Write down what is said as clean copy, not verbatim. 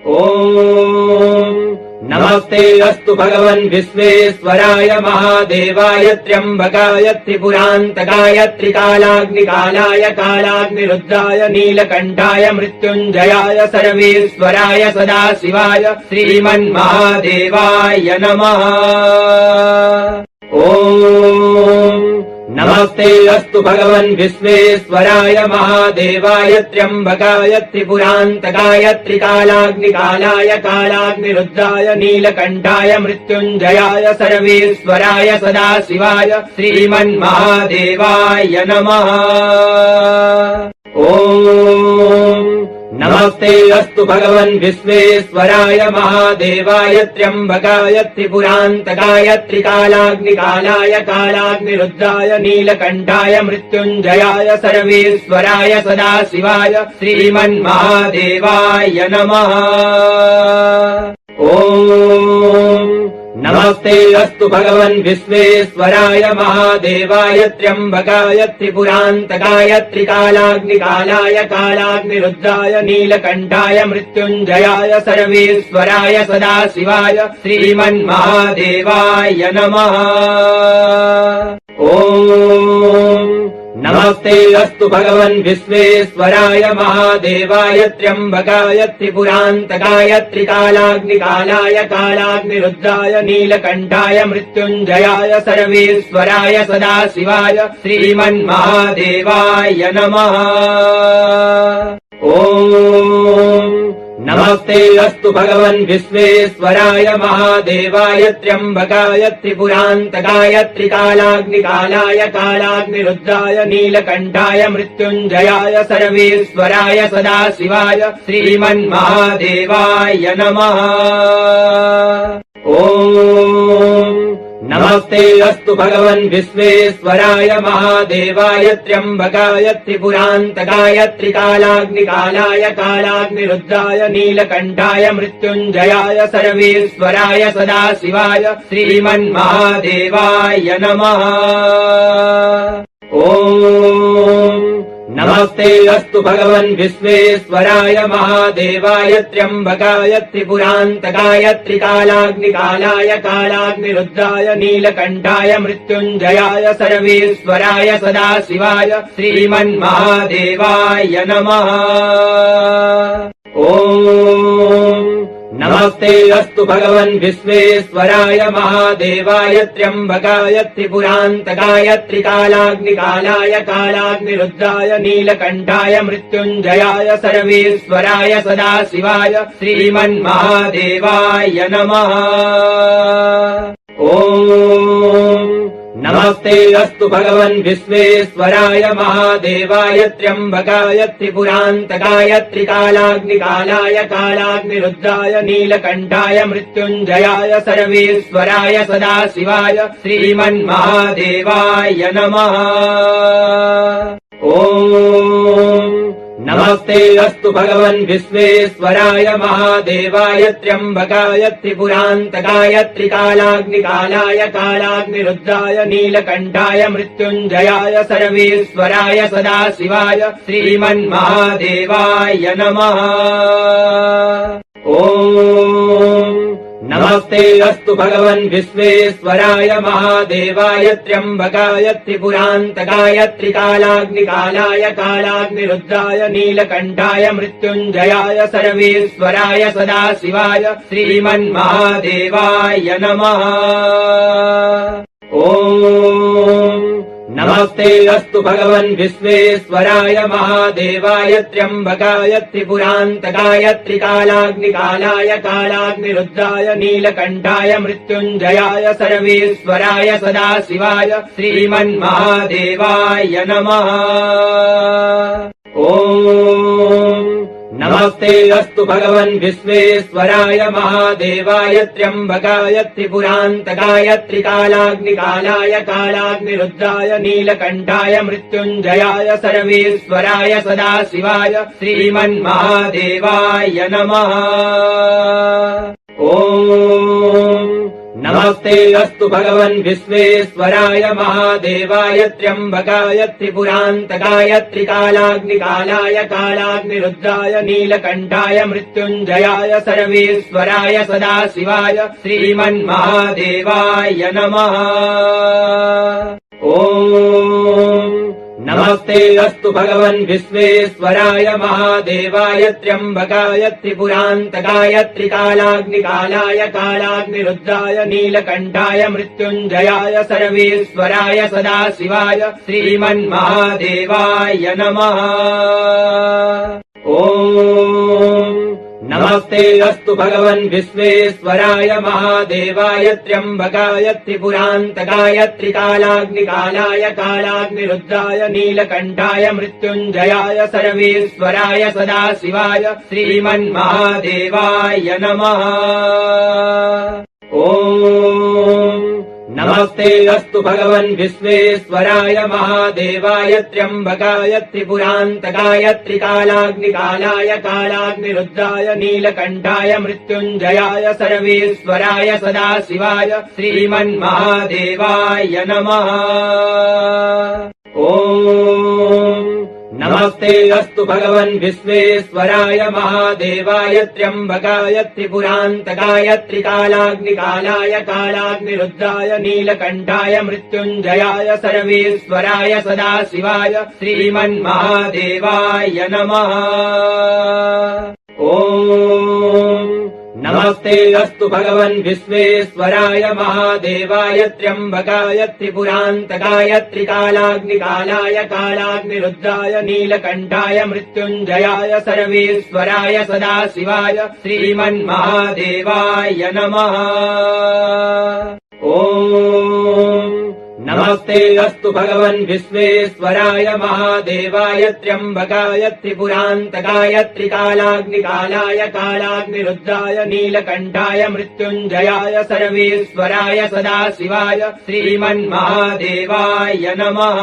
ॐ नमस्ते अस्तु भगवन् विश्वेश्वराय महादेवाय त्र्यम्बकाय त्रिपुरान्तकाय त्रिकालाग्निकालाय कालाग्निरुद्राय नीलकण्ठाय मृत्युञ्जयाय सर्वेश्वराय सदाशिवाय श्रीमन्महादेवाय नमः। ॐ नमस्ते अस्तु भगवन् विश्वेश्वराय महादेवाय त्र्यम्बकाय त्रिपुरान्तकाय त्रिकालाग्निकालाय कालाग्निरुद्राय नीलकण्ठाय मृत्युञ्जयाय सर्वेश्वराय सदाशिवाय श्रीमन्महादेवाय नमः। ॐ नमस्ते अस्तु भगवन् विश्वेश्वराय महादेवाय त्र्यम्बकाय त्रिपुरान्तकाय त्रिकालाग्निकालाय कालाग्निरुद्राय नीलकण्ठाय मृत्युञ्जयाय सर्वेश्वराय सदाशिवाय श्रीमन्महादेवाय नमः। ॐ नमस्ते अस्तु भगवन् विश्वेश्वराय महादेवाय त्र्यम्बकाय त्रिपुरान्तकाय त्रिकालाग्निकालाय कालाग्निरुद्राय नीलकण्ठाय मृत्युञ्जयाय सर्वेश्वराय सदाशिवाय श्रीमन्महादेवाय नमः। ॐ नमस्ते अस्तु भगवन् विश्वेश्वराय महादेवाय त्र्यम्बकाय त्रिपुरान्तकाय त्रिकालाग्निकालाय कालाग्निरुद्राय नीलकण्ठाय मृत्युञ्जयाय सर्वेश्वराय सदाशिवाय श्रीमन्महादेवाय नमः। ॐ नमस्ते अस्तु भगवन् विश्वेश्वराय महादेवाय त्र्यम्बकाय त्रिपुरान्तकाय त्रिकालाग्निकालाय कालाग्निरुद्राय नीलकण्ठाय मृत्युञ्जयाय सर्वेश्वराय सदाशिवाय श्रीमन्महादेवाय नमः। ॐ नमस्ते अस्तु भगवन् विश्वेश्वराय महादेवाय त्र्यम्बकाय त्रिपुरान्तकाय त्रिकालाग्निकालाय कालाग्निरुद्राय नीलकण्ठाय मृत्युञ्जयाय सर्वेश्वराय सदाशिवाय श्रीमन्महादेवाय नमः। ॐ नमस्ते अस्तु भगवन् विश्वेश्वराय महादेवाय त्र्यम्बकाय त्रिपुरान्तकाय त्रिकालाग्निकालाय कालाग्निरुद्राय नीलकण्ठाय मृत्युञ्जयाय सर्वेश्वराय सदाशिवाय श्रीमन्महादेवाय नमः। ॐ नमस्ते अस्तु भगवन् विश्वेश्वराय महादेवाय त्र्यम्बकाय त्रिपुरान्तकाय त्रिकालाग्निकालाय कालाग्निरुद्राय नीलकण्ठाय मृत्युञ्जयाय सर्वेश्वराय सदाशिवाय श्रीमन्महादेवाय नमः। ॐ नमस्ते अस्तु भगवन् विश्वेश्वराय महादेवाय त्र्यम्बकाय त्रिपुरान्तकाय त्रिकालाग्निकालाय कालाग्निरुद्राय नीलकण्ठाय मृत्युञ्जयाय सर्वेश्वराय सदाशिवाय श्रीमन्महादेवाय नमः। ॐ नमस्ते अस्तु भगवन् विश्वेश्वराय महादेवाय त्र्यम्बकाय त्रिपुरान्तकाय त्रिकालाग्निकालाय कालाग्निरुद्राय नीलकण्ठाय मृत्युञ्जयाय सर्वेश्वराय सदाशिवाय श्रीमन्महादेवाय नमः। ॐ नमस्ते अस्तु भगवन् विश्वेश्वराय महादेवाय त्र्यम्बकाय त्रिपुरान्तकाय त्रिकालाग्निकालाय कालाग्निरुद्राय नीलकण्ठाय मृत्युञ्जयाय सर्वेश्वराय सदाशिवाय श्रीमन्महादेवाय नमः। ॐ नमस्ते अस्तु भगवन् विश्वेश्वराय महादेवाय त्र्यम्बकाय त्रिपुरान्तकाय त्रिकालाग्निकालाय कालाग्निरुद्राय नीलकण्ठाय मृत्युञ्जयाय सर्वेश्वराय सदाशिवाय श्रीमन्महादेवाय नमः। ॐ नमस्ते अस्तु भगवन् विश्वेश्वराय महादेवाय त्र्यम्बकाय त्रिपुरान्तकाय त्रिकालाग्निकालाय कालाग्निरुद्राय नीलकण्ठाय मृत्युञ्जयाय सर्वेश्वराय सदाशिवाय श्रीमन्महादेवाय नमः। ॐ नमस्ते अस्तु भगवन् विश्वेश्वराय महादेवाय त्र्यम्बकाय त्रिपुरान्तकाय त्रिकालाग्निकालाय कालाग्निरुद्राय नीलकण्ठाय मृत्युञ्जयाय सर्वेश्वराय सदाशिवाय श्रीमन्महादेवाय नमः। ॐ नमस्ते अस्तु भगवन् विश्वेश्वराय महादेवाय त्र्यम्बकाय त्रिपुरान्तकाय त्रिकालाग्निकालाय कालाग्निरुद्राय नीलकण्ठाय मृत्युञ्जयाय सर्वेश्वराय सदाशिवाय श्रीमन्महादेवाय नमः। ॐ नमस्ते अस्तु भगवन् विश्वेश्वराय महादेवाय त्र्यम्बकाय त्रिपुरान्तकाय त्रिकालाग्निकालाय कालाग्निरुद्राय नीलकण्ठाय मृत्युञ्जयाय सर्वेश्वराय सदाशिवाय श्रीमन्महादेवाय नमः। ॐ नमस्ते अस्तु भगवन् विश्वेश्वराय महादेवाय त्र्यम्बकाय त्रिपुरान्तकाय त्रिकालाग्निकालाय कालाग्निरुद्राय नीलकण्ठाय मृत्युञ्जयाय सर्वेश्वराय सदाशिवाय श्रीमन्महादेवाय नमः। ॐ नमस्ते अस्तु भगवन् विश्वेश्वराय महादेवाय त्र्यम्बकाय त्रिपुरान्तकाय त्रिकालाग्निकालाय कालाग्निरुद्राय नीलकण्ठाय मृत्युञ्जयाय सर्वेश्वराय सदाशिवाय श्रीमन्महादेवाय नमः। ॐ नमस्ते अस्तु भगवन् विश्वेश्वराय महादेवाय त्र्यम्बकाय त्रिपुरान्तकाय त्रिकालाग्निकालाय कालाग्निरुद्राय नीलकण्ठाय मृत्युञ्जयाय सर्वेश्वराय सदाशिवाय श्रीमन्महादेवाय नमः। ॐ नमस्ते अस्तु भगवन् विश्वेश्वराय महादेवाय त्र्यम्बकाय त्रिपुरान्तकाय त्रिकालाग्निकालाय कालाग्निरुद्राय नीलकण्ठाय मृत्युञ्जयाय सर्वेश्वराय सदाशिवाय श्रीमन्महादेवाय नमः।